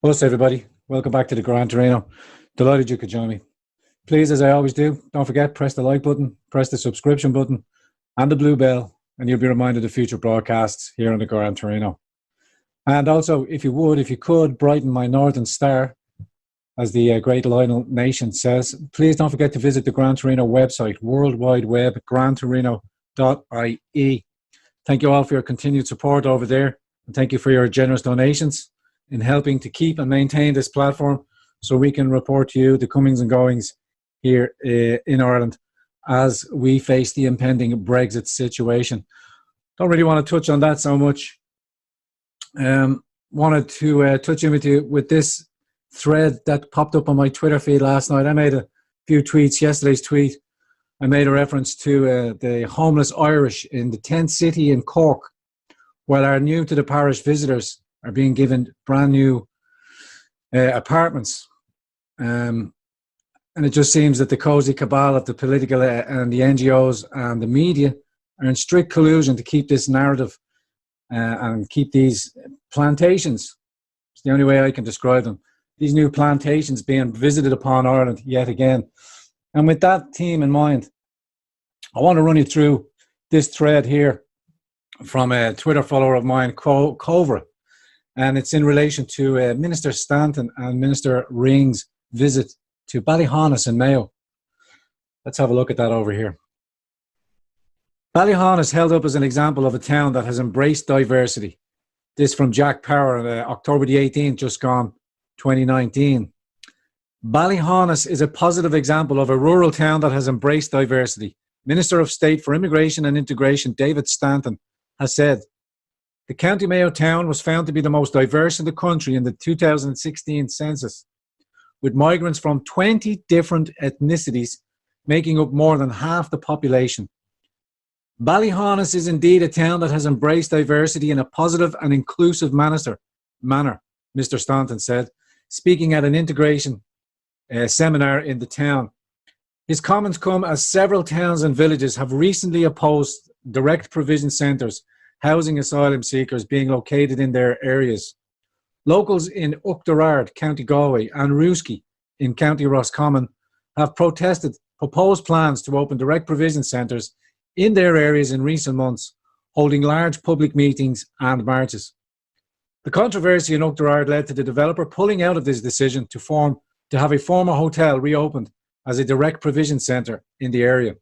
Plus, everybody, welcome back to the Gran Torino. Delighted you could join me. Please, as I always do, don't forget, press the like button, press the subscription button, and the blue bell, and you'll be reminded of future broadcasts here on the Gran Torino. And also, if you could, brighten my northern star, as the great Lionel Nation says, please don't forget to visit the Gran Torino website, World Wide Web, grantorino.ie. Thank you all for your continued support over there, and thank you for your generous donations in helping to keep and maintain this platform so we can report to you the comings and goings here in Ireland as we face the impending Brexit situation. Don't really want to touch on that so much. Wanted to touch in with you with this thread that popped up on my Twitter feed last night. I made a few tweets. Yesterday's tweet, I made a reference to the homeless Irish in the tent city in Cork, while our new to the parish visitors are being given brand new apartments. And it just seems that the cozy cabal of the political and the NGOs and the media are in strict collusion to keep this narrative and keep these plantations. It's the only way I can describe them. These new plantations being visited upon Ireland yet again. And with that theme in mind, I want to run you through this thread here from a Twitter follower of mine, Cobra. And it's in relation to Minister Stanton and Minister Ring's visit to Ballyhaunis in Mayo. Let's have a look at that over here. Ballyhaunis held up as an example of a town that has embraced diversity. This from Jack Power on October the 18th, just gone, 2019. Ballyhaunis is a positive example of a rural town that has embraced diversity. Minister of State for Immigration and Integration, David Stanton, has said, the County Mayo town was found to be the most diverse in the country in the 2016 census, with migrants from 20 different ethnicities making up more than half the population. Ballyhaunis is indeed a town that has embraced diversity in a positive and inclusive manner, Mr. Stanton said, speaking at an integration seminar in the town. His comments come as several towns and villages have recently opposed direct provision centres housing asylum seekers being located in their areas. Locals in Oughterard, County Galway, and Rooskey in County Roscommon have protested proposed plans to open direct provision centres in their areas in recent months, holding large public meetings and marches. The controversy in Oughterard led to the developer pulling out of this decision to have a former hotel reopened as a direct provision centre in the area.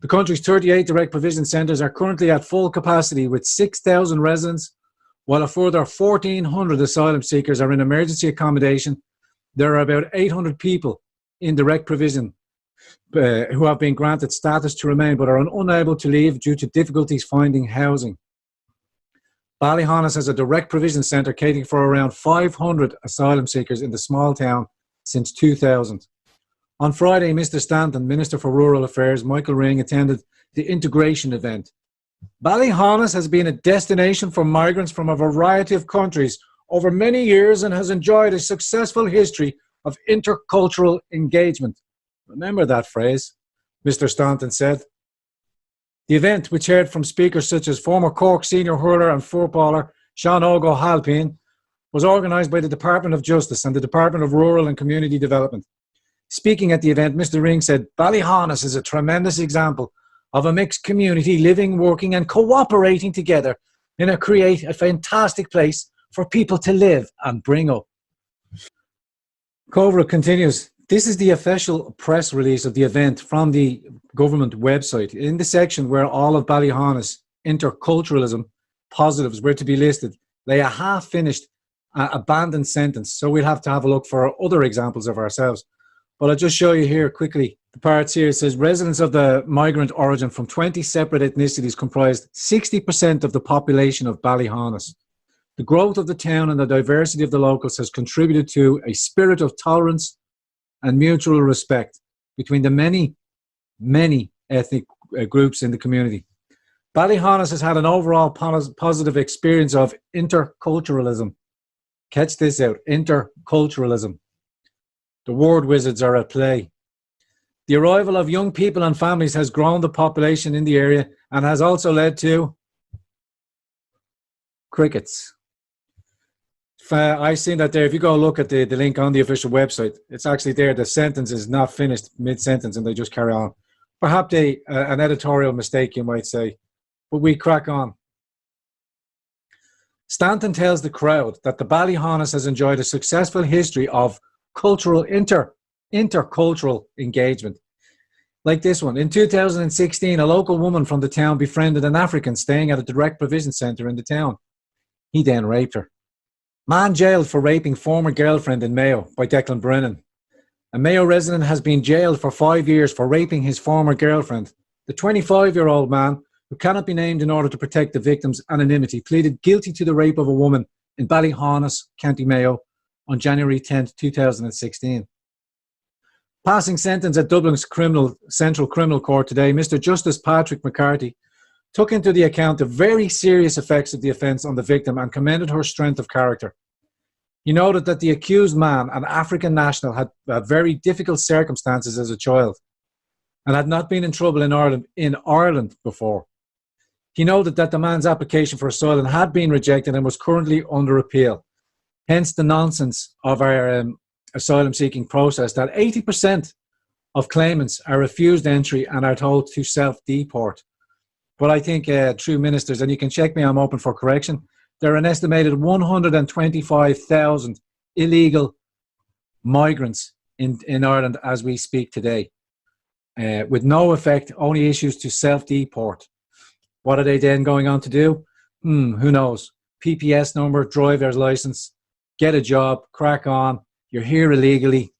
The country's 38 direct provision centres are currently at full capacity with 6,000 residents, while a further 1,400 asylum seekers are in emergency accommodation. There are about 800 people in direct provision who have been granted status to remain but are unable to leave due to difficulties finding housing. Ballyhaunis has a direct provision centre catering for around 500 asylum seekers in the small town since 2000. On Friday, Mr. Stanton, Minister for Rural Affairs, Michael Ring, attended the integration event. Ballyhaunis has been a destination for migrants from a variety of countries over many years and has enjoyed a successful history of intercultural engagement. Remember that phrase, Mr. Stanton said. The event, which heard from speakers such as former Cork senior hurler and footballer Sean O'Halpin, was organised by the Department of Justice and the Department of Rural and Community Development. Speaking at the event, Mr. Ring said, Ballyhaunis is a tremendous example of a mixed community living, working and cooperating together in create a fantastic place for people to live and bring up. Cobra continues, this is the official press release of the event from the government website. In the section where all of Ballyhaunis interculturalism positives were to be listed, lay a half-finished, abandoned sentence. So we'll have to have a look for other examples of ourselves. But I'll just show you here quickly the parts here. It says residents of the migrant origin from 20 separate ethnicities comprised 60% of the population of Ballyhaunis. The growth of the town and the diversity of the locals has contributed to a spirit of tolerance and mutual respect between the many, many ethnic groups in the community. Ballyhaunis has had an overall positive experience of interculturalism. Catch this out, interculturalism. The word wizards are at play. The arrival of young people and families has grown the population in the area and has also led to crickets. I've seen that there. If you go look at the link on the official website, it's actually there. The sentence is not finished mid-sentence and they just carry on. Perhaps an editorial mistake, you might say, but we crack on. Stanton tells the crowd that the Ballyhaunis has enjoyed a successful history of cultural intercultural engagement. Like this one. In 2016, a local woman from the town befriended an African staying at a direct provision centre in the town. He then raped her. Man jailed for raping former girlfriend in Mayo by Declan Brennan. A Mayo resident has been jailed for 5 years for raping his former girlfriend. The 25-year-old man, who cannot be named in order to protect the victim's anonymity, pleaded guilty to the rape of a woman in Ballyhaunis, County Mayo, on January 10, 2016. Passing sentence at Dublin's Central Criminal Court today, Mr. Justice Patrick McCarthy took into the account the very serious effects of the offence on the victim and commended her strength of character. He noted that the accused man, an African national, had very difficult circumstances as a child and had not been in trouble in Ireland before. He noted that the man's application for asylum had been rejected and was currently under appeal. Hence the nonsense of our asylum-seeking process that 80% of claimants are refused entry and are told to self-deport. But I think true ministers, and you can check me, I'm open for correction, there are an estimated 125,000 illegal migrants in Ireland as we speak today, with no effect, only issues to self-deport. What are they then going on to do? Who knows? PPS number, driver's license, get a job, crack on, you're here illegally.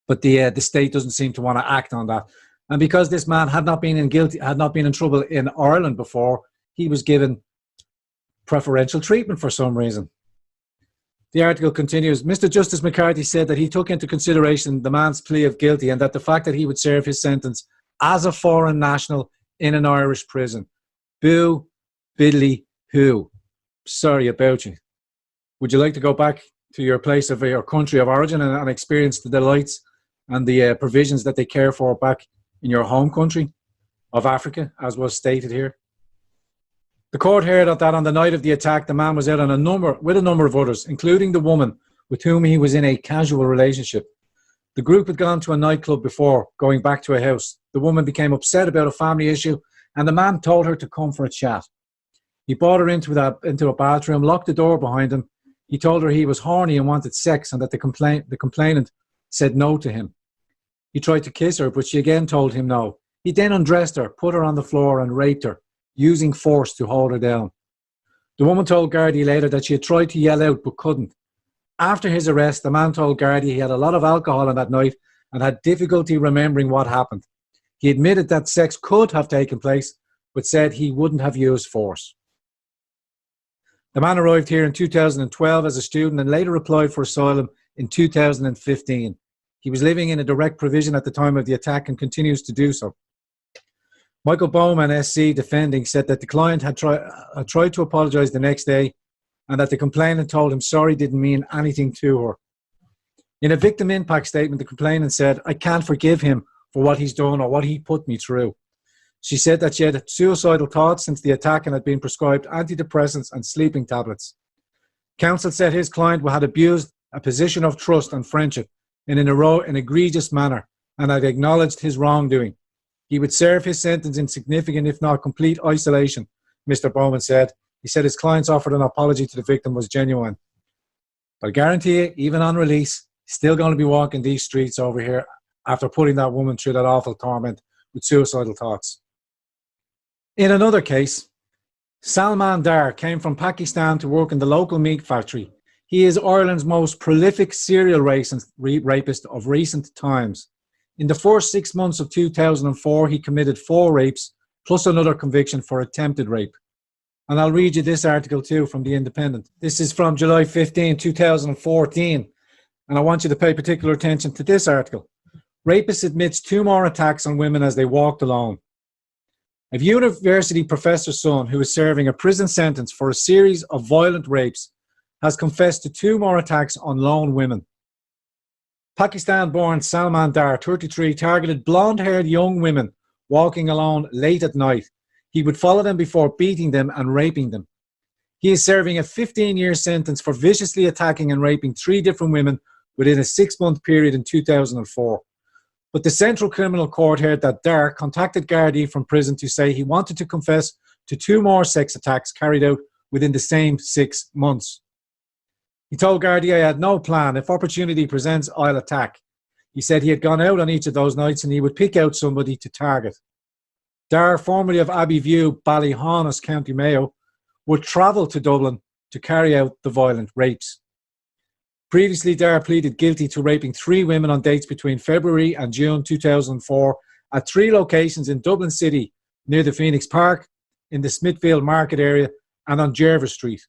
But the state doesn't seem to want to act on that. And because this man had not been in trouble in Ireland before, he was given preferential treatment for some reason. The article continues. Mr. Justice McCarthy said that he took into consideration the man's plea of guilty and that the fact that he would serve his sentence as a foreign national in an Irish prison. Boo, biddly, who? Sorry about you. Would you like to go back to your place of your country of origin and experience the delights and the provisions that they care for back in your home country of Africa, as was stated here? The court heard that on the night of the attack, the man was out with a number of others, including the woman with whom he was in a casual relationship. The group had gone to a nightclub before going back to a house. The woman became upset about a family issue, and the man told her to come for a chat. He brought her into a bathroom, locked the door behind him. He told her he was horny and wanted sex, and that the complainant said no to him. He tried to kiss her, but she again told him no. He then undressed her, put her on the floor and raped her, using force to hold her down. The woman told Gardaí later that she had tried to yell out but couldn't. After his arrest, the man told Gardaí he had a lot of alcohol on that night and had difficulty remembering what happened. He admitted that sex could have taken place, but said he wouldn't have used force. The man arrived here in 2012 as a student and later applied for asylum in 2015. He was living in a direct provision at the time of the attack and continues to do so. Michael Bowman, SC, defending, said that the client had tried to apologise the next day and that the complainant told him sorry didn't mean anything to her. In a victim impact statement, the complainant said, "I can't forgive him for what he's done or what he put me through." She said that she had suicidal thoughts since the attack and had been prescribed antidepressants and sleeping tablets. Counsel said his client had abused a position of trust and friendship in an egregious manner and had acknowledged his wrongdoing. He would serve his sentence in significant, if not complete, isolation, Mr. Bowman said. He said his client's offered an apology to the victim was genuine. But I guarantee you, even on release, he's still going to be walking these streets over here after putting that woman through that awful torment with suicidal thoughts. In another case, Salman Dar came from Pakistan to work in the local meat factory. He is Ireland's most prolific serial rapist of recent times. In the first 6 months of 2004, he committed 4 rapes, plus another conviction for attempted rape. And I'll read you this article too from The Independent. This is from July 15, 2014. And I want you to pay particular attention to this article. Rapist admits 2 more attacks on women as they walked alone. A university professor's son who is serving a prison sentence for a series of violent rapes has confessed to 2 more attacks on lone women. Pakistan-born Salman Dar, 33, targeted blonde-haired young women walking alone late at night. He would follow them before beating them and raping them. He is serving a 15-year sentence for viciously attacking and raping 3 different women within a 6-month period in 2004. But the Central Criminal Court heard that Dar contacted Gardaí from prison to say he wanted to confess to 2 more sex attacks carried out within the same 6 months. He told Gardaí, "I had no plan. If opportunity presents, I'll attack." He said he had gone out on each of those nights and he would pick out somebody to target. Dar, formerly of Abbeyview, Ballyhaunis, County Mayo, would travel to Dublin to carry out the violent rapes. Previously, Dar pleaded guilty to raping 3 women on dates between February and June 2004 at 3 locations in Dublin City, near the Phoenix Park, in the Smithfield Market area, and on Jervis Street.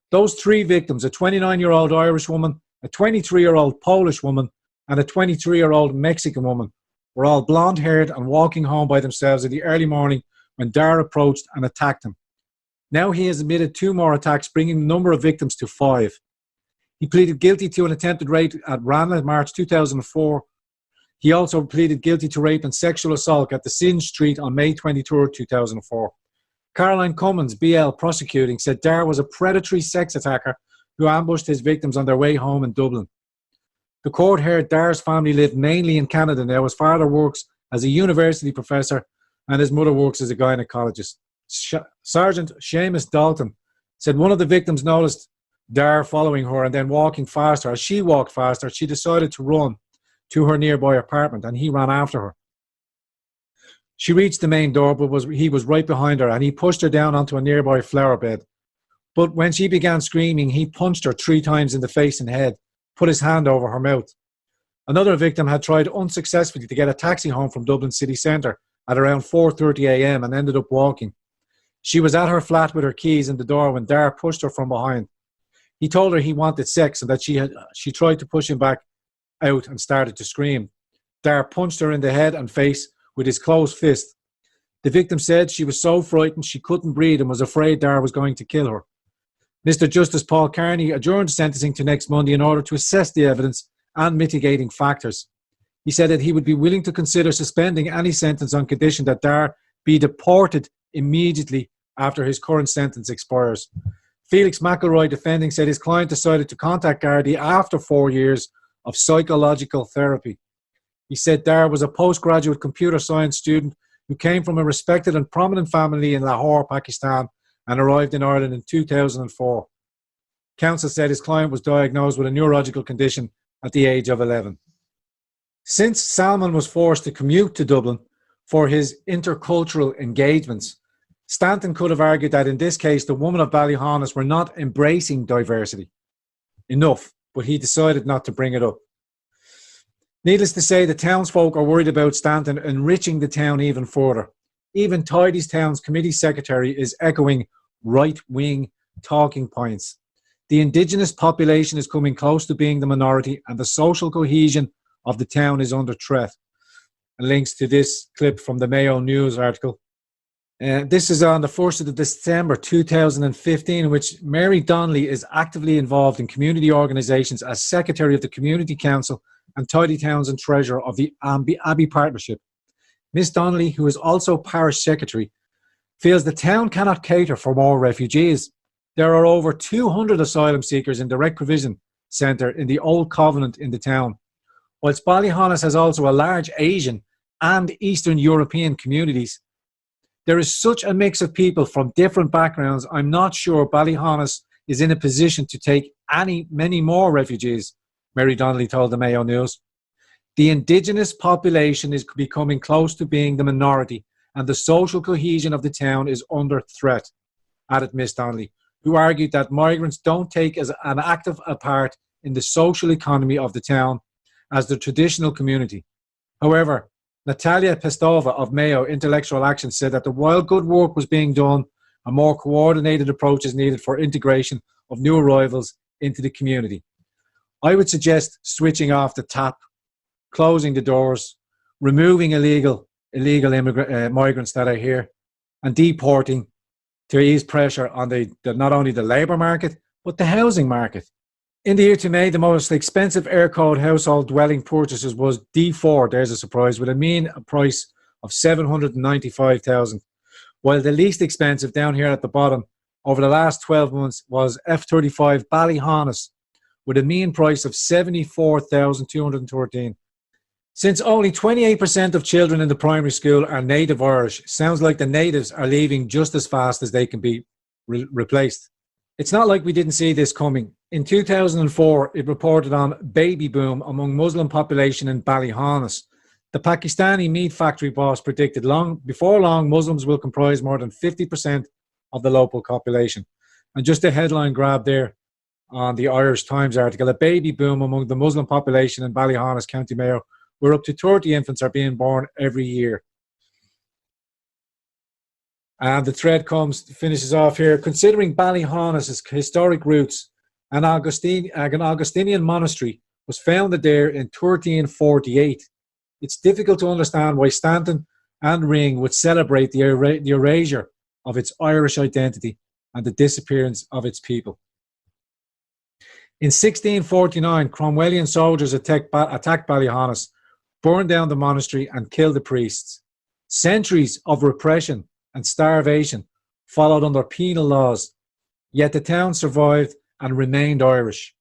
Those 3 victims, a 29-year-old Irish woman, a 23-year-old Polish woman, and a 23-year-old Mexican woman, were all blonde-haired and walking home by themselves in the early morning when Dar approached and attacked them. Now he has admitted 2 more attacks, bringing the number of victims to 5. He pleaded guilty to an attempted rape at Ranelagh in March 2004. He also pleaded guilty to rape and sexual assault at the Singe Street on May 23, 2004. Caroline Cummins, BL prosecuting, said Dar was a predatory sex attacker who ambushed his victims on their way home in Dublin. The court heard Dar's family lived mainly in Canada now. His father works as a university professor and his mother works as a gynecologist. Sergeant Seamus Dalton said one of the victims noticed Dar following her and then walking faster. As she walked faster, she decided to run to her nearby apartment and he ran after her. She reached the main door, but he was right behind her and he pushed her down onto a nearby flower bed. But when she began screaming, he punched her 3 times in the face and head, put his hand over her mouth. Another victim had tried unsuccessfully to get a taxi home from Dublin city centre at around 4:30 a.m. and ended up walking. She was at her flat with her keys in the door when Dar pushed her from behind. He told her he wanted sex and that she tried to push him back out and started to scream. Dar punched her in the head and face with his closed fist. The victim said she was so frightened she couldn't breathe and was afraid Dar was going to kill her. Mr. Justice Paul Carney adjourned sentencing to next Monday in order to assess the evidence and mitigating factors. He said that he would be willing to consider suspending any sentence on condition that Dar be deported immediately after his current sentence expires. Felix McElroy, defending, said his client decided to contact Gardaí after 4 years of psychological therapy. He said Dar was a postgraduate computer science student who came from a respected and prominent family in Lahore, Pakistan, and arrived in Ireland in 2004. Counsel said his client was diagnosed with a neurological condition at the age of 11. Since Salman was forced to commute to Dublin for his intercultural engagements, Stanton could have argued that in this case the women of Ballyhaunis were not embracing diversity enough, but he decided not to bring it up. Needless to say, the townsfolk are worried about Stanton enriching the town even further. Even Tidystown's committee secretary is echoing right-wing talking points. The indigenous population is coming close to being the minority and the social cohesion of the town is under threat. And links to this clip from the Mayo News article. This is on the 1st of December 2015, in which Mary Donnelly is actively involved in community organisations as Secretary of the Community Council and Tidy Towns and Treasurer of the Abbey Partnership. Miss Donnelly, who is also Parish Secretary, feels the town cannot cater for more refugees. There are over 200 asylum seekers in direct provision centre in the Old Covenant in the town. Whilst Ballyhaunis has also a large Asian and Eastern European communities, there is such a mix of people from different backgrounds, I'm not sure Ballyhaunis is in a position to take many more refugees, Mary Donnelly told the Mayo News. The indigenous population is becoming close to being the minority and the social cohesion of the town is under threat, added Miss Donnelly, who argued that migrants don't take as an active a part in the social economy of the town as the traditional community. However, Natalia Pestova of Mayo Intellectual Action said that while good work was being done, a more coordinated approach is needed for integration of new arrivals into the community. I would suggest switching off the tap, closing the doors, removing illegal migrants that are here, and deporting to ease pressure on not only the labour market, but the housing market. In the year to May, the most expensive Air Code household dwelling purchases was D4, there's a surprise, with a mean price of $795,000, while the least expensive, down here at the bottom, over the last 12 months was F-35 Ballyhaunis, with a mean price of $74,213. Since only 28% of children in the primary school are native Irish, sounds like the natives are leaving just as fast as they can be replaced. It's not like we didn't see this coming. In 2004, it reported on baby boom among Muslim population in Ballyhaunis. The Pakistani meat factory boss predicted before long, Muslims will comprise more than 50% of the local population. And just a headline grab there on the Irish Times article, a baby boom among the Muslim population in Ballyhaunis, County Mayo, where up to 30 infants are being born every year. And the thread finishes off here. Considering Ballyhaunis' historic roots, an Augustinian monastery was founded there in 1348. It's difficult to understand why Stanton and Ring would celebrate the erasure of its Irish identity and the disappearance of its people. In 1649, Cromwellian soldiers attacked Ballyhaunis, burned down the monastery and killed the priests. Centuries of repression and starvation followed under penal laws, yet the town survived and remained Irish.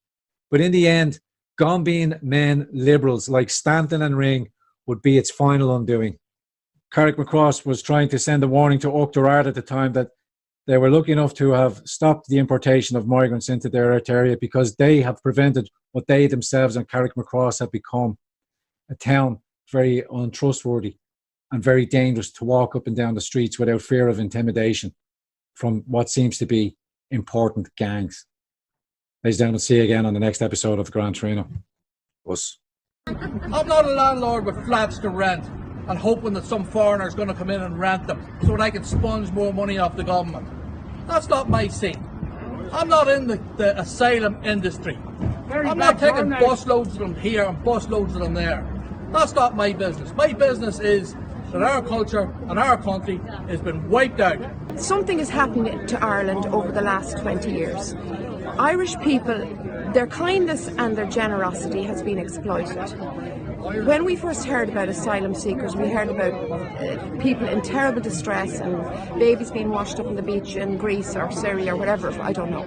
But in the end, Gombean men liberals like Stanton and Ring would be its final undoing. Carrickmacross was trying to send a warning to Oughterard at the time that they were lucky enough to have stopped the importation of migrants into their area because they have prevented what they themselves and Carrickmacross have become, a town very untrustworthy and very dangerous to walk up and down the streets without fear of intimidation from what seems to be important gangs. Ladies and gentlemen, see you again on the next episode of Grand Torino. Us. I'm not a landlord with flats to rent and hoping that some foreigner is going to come in and rent them so that I can sponge more money off the government. That's not my scene. I'm not in the asylum industry. I'm not taking busloads of them here and busloads of them there. That's not my business. My business is that our culture and our country has been wiped out. Something has happened to Ireland over the last 20 years. Irish people, their kindness and their generosity has been exploited. When we first heard about asylum seekers, we heard about people in terrible distress and babies being washed up on the beach in Greece or Syria or whatever, I don't know.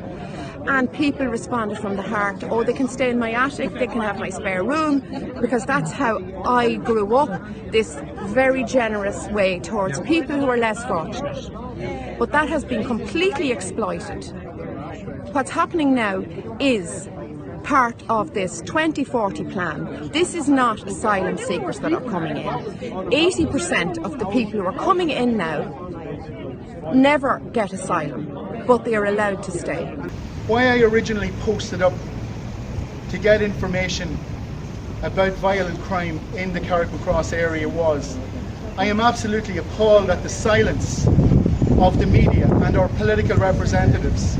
And people responded from the heart, oh, they can stay in my attic, they can have my spare room, because that's how I grew up, this very generous way towards people who are less fortunate. But that has been completely exploited. What's happening now is part of this 2040 plan. This is not asylum seekers that are coming in. 80% of the people who are coming in now never get asylum, but they are allowed to stay. Why I originally posted up to get information about violent crime in the Carrickmacross area was, I am absolutely appalled at the silence of the media and our political representatives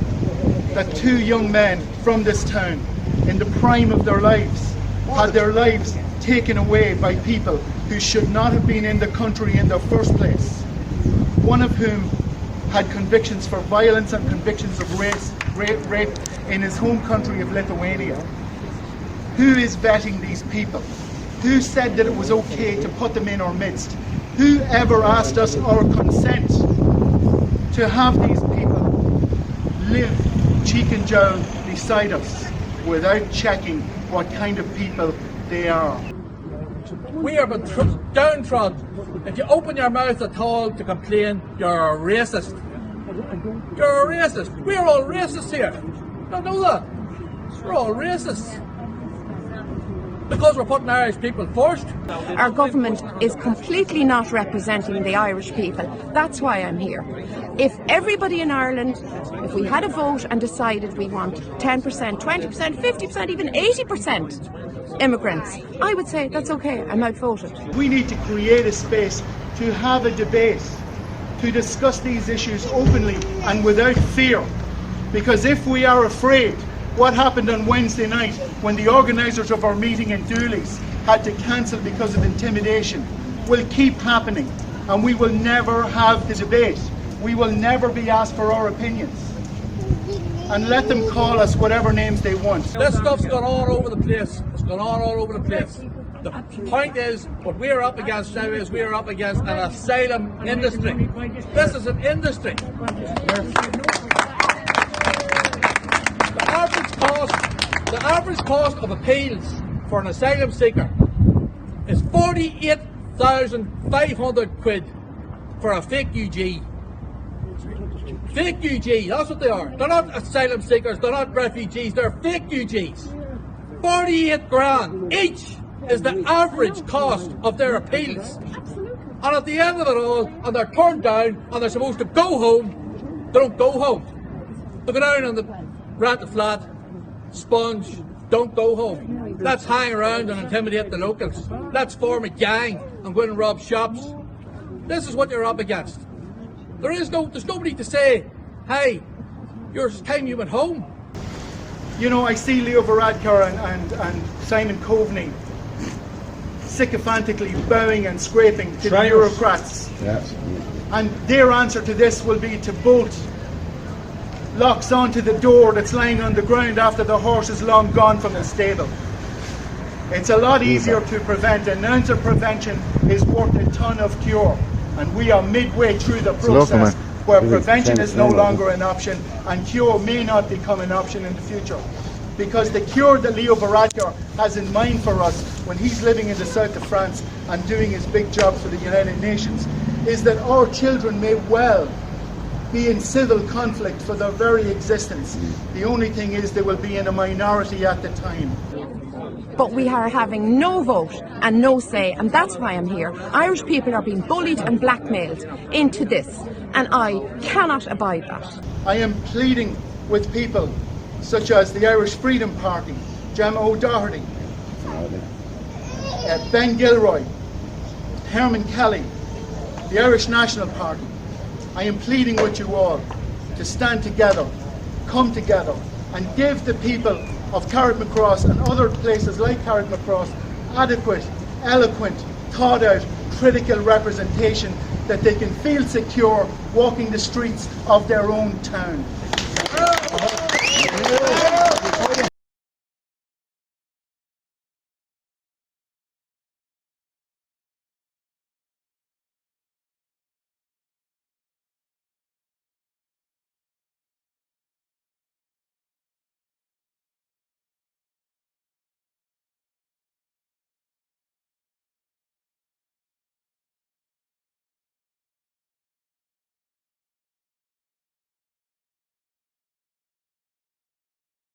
that two young men from this town, in the prime of their lives, had their lives taken away by people who should not have been in the country in the first place. One of whom had convictions for violence and convictions of rape in his home country of Lithuania. Who is vetting these people? Who said that it was okay to put them in our midst? Who ever asked us our consent to have these people live cheek and jowl beside us without checking what kind of people they are? We are been downtrodden. If you open your mouth at all to complain, you're a racist. You're a racist. We're all racists here. Don't know that. We're all racists. Because we're putting Irish people first. Our government is completely not representing the Irish people. That's why I'm here. If everybody in Ireland, if we had a vote and decided we want 10%, 20%, 50%, even 80% immigrants, I would say that's okay, I'm outvoted. We need to create a space to have a debate, to discuss these issues openly and without fear. Because if we are afraid, what happened on Wednesday night when the organisers of our meeting in Dooley's had to cancel because of intimidation will keep happening, and we will never have the debate. We will never be asked for our opinions. And let them call us whatever names they want. This stuff's gone all over the place. It's gone on all over the place. The point is, what we're up against now is we're up against an asylum industry. This is an industry. The average cost of appeals for an asylum seeker is 48,500 quid for a fake UG. Fake UG, that's what they are. They're not asylum seekers, they're not refugees, they're fake UGs. 48 grand each is the average cost of their appeals. And at the end of it all, and they're turned down, and they're supposed to go home, they don't go home. They go down and rent a flat, sponge, don't go home. Let's hang around and intimidate the locals. Let's form a gang and go in and rob shops. This is what you're up against. There's nobody to say, hey, it's time you went home. You know, I see Leo Varadkar and Simon Coveney sycophantically bowing and scraping to the bureaucrats. Yes. And their answer to this will be to bolt locks onto the door that's lying on the ground after the horse is long gone from the stable. It's a lot easier to prevent. An ounce of prevention is worth a ton of cure. And we are midway through the process where prevention is no longer an option and cure may not become an option in the future. Because the cure that Leo Varadkar has in mind for us when he's living in the south of France and doing his big job for the United Nations is that our children may well be in civil conflict for their very existence. The only thing is they will be in a minority at the time. But we are having no vote and no say, and that's why I'm here. Irish people are being bullied and blackmailed into this, and I cannot abide that. I am pleading with people such as the Irish Freedom Party, Gemma O'Doherty, Ben Gilroy, Herman Kelly, the Irish National Party. I am pleading with you all to stand together, come together, and give the people of Carrickmacross and other places like Carrickmacross adequate, eloquent, thought out, critical representation that they can feel secure walking the streets of their own town.